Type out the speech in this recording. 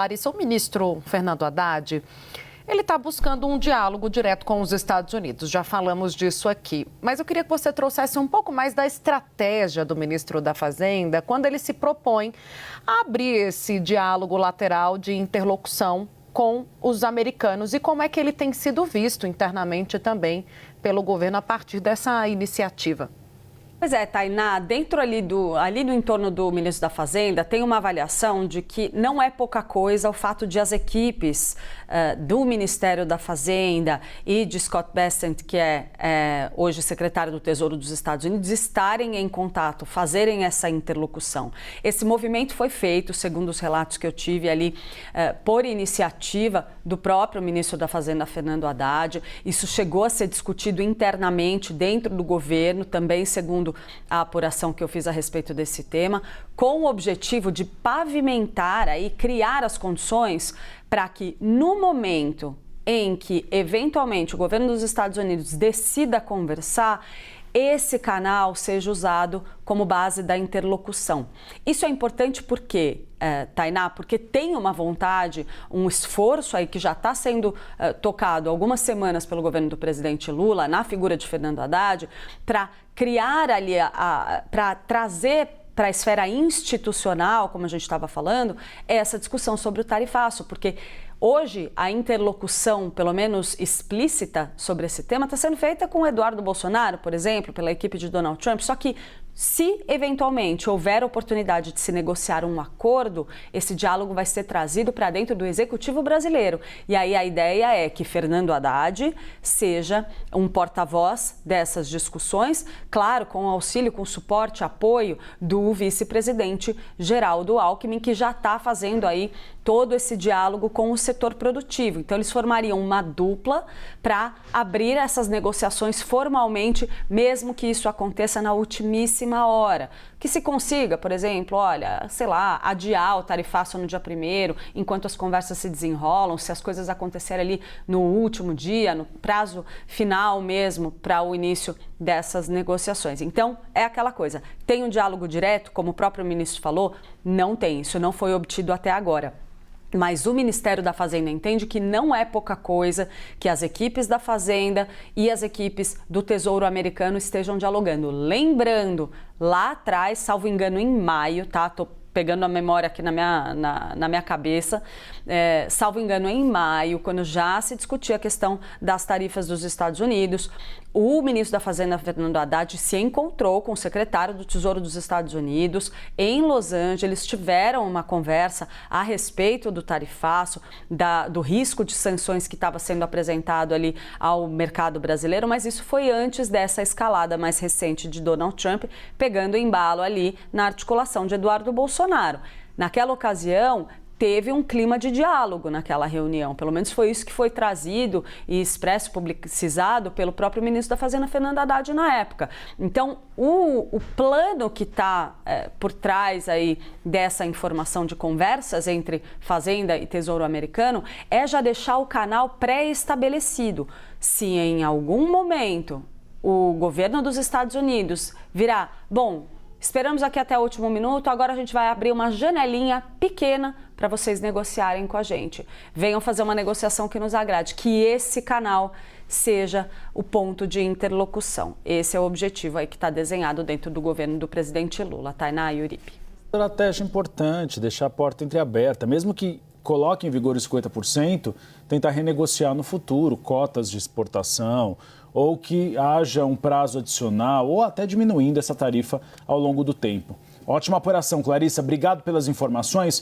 Larissa, o ministro Fernando Haddad, ele está buscando um diálogo direto com os Estados Unidos. Já falamos disso aqui. Mas eu queria que você trouxesse um pouco mais da estratégia do ministro da Fazenda quando ele se propõe a abrir esse diálogo lateral de interlocução com os americanos e como é que ele tem sido visto internamente também pelo governo a partir dessa iniciativa. Pois é, Tainá, dentro ali no entorno do ministro da Fazenda, tem uma avaliação de que não é pouca coisa o fato de as equipes do Ministério da Fazenda e de Scott Bessent, que é hoje secretário do Tesouro dos Estados Unidos, estarem em contato, fazerem essa interlocução. Esse movimento foi feito, segundo os relatos que eu tive ali, por iniciativa do próprio ministro da Fazenda, Fernando Haddad. Isso chegou a ser discutido internamente dentro do governo, também segundo a apuração que eu fiz a respeito desse tema, com o objetivo de pavimentar e criar as condições para que no momento em que eventualmente o governo dos Estados Unidos decida conversar, esse canal seja usado como base da interlocução. Isso é importante porque, Tainá, porque tem uma vontade, um esforço aí que já está sendo tocado há algumas semanas pelo governo do presidente Lula, na figura de Fernando Haddad, para criar ali, para trazer para a esfera institucional, como a gente estava falando, essa discussão sobre o tarifaço, porque hoje a interlocução, pelo menos explícita, sobre esse tema está sendo feita com o Eduardo Bolsonaro, por exemplo, pela equipe de Donald Trump, só que se eventualmente houver oportunidade de se negociar um acordo, esse diálogo vai ser trazido para dentro do Executivo brasileiro. E aí a ideia é que Fernando Haddad seja um porta-voz dessas discussões, claro, com auxílio, com suporte, apoio do vice-presidente Geraldo Alckmin, que já está fazendo aí todo esse diálogo com o setor produtivo. Então, eles formariam uma dupla para abrir essas negociações formalmente, mesmo que isso aconteça na ultimíssima hora. Que se consiga, por exemplo, olha, sei lá, adiar o tarifaço no dia 1º, enquanto as conversas se desenrolam, se as coisas acontecerem ali no último dia, no prazo final mesmo, para o início dessas negociações. Então, é aquela coisa, tem um diálogo direto, como o próprio ministro falou? Não tem, isso não foi obtido até agora. Mas o Ministério da Fazenda entende que não é pouca coisa que as equipes da Fazenda e as equipes do Tesouro americano estejam dialogando. Lembrando, lá atrás, salvo engano, em maio, tá? Tô pegando a memória aqui na minha cabeça, salvo engano, em maio, quando já se discutia a questão das tarifas dos Estados Unidos, o ministro da Fazenda, Fernando Haddad, se encontrou com o secretário do Tesouro dos Estados Unidos em Los Angeles, tiveram uma conversa a respeito do tarifaço, do risco de sanções que estava sendo apresentado ali ao mercado brasileiro, mas isso foi antes dessa escalada mais recente de Donald Trump, pegando embalo ali na articulação de Eduardo Bolsonaro. Naquela ocasião, teve um clima de diálogo naquela reunião, pelo menos foi isso que foi trazido e expresso, publicizado pelo próprio ministro da Fazenda, Fernando Haddad, na época. Então, o plano que está por trás aí dessa informação de conversas entre Fazenda e Tesouro Americano é já deixar o canal pré-estabelecido. Se em algum momento o governo dos Estados Unidos virá, bom, esperamos aqui até o último minuto, agora a gente vai abrir uma janelinha pequena para vocês negociarem com a gente. Venham fazer uma negociação que nos agrade, que esse canal seja o ponto de interlocução. Esse é o objetivo aí que está desenhado dentro do governo do presidente Lula. Tainá e Uribe. Estratégia importante, deixar a porta entreaberta, mesmo que coloque em vigor os 50%, tentar renegociar no futuro cotas de exportação ou que haja um prazo adicional ou até diminuindo essa tarifa ao longo do tempo. Ótima apuração, Clarissa. Obrigado pelas informações.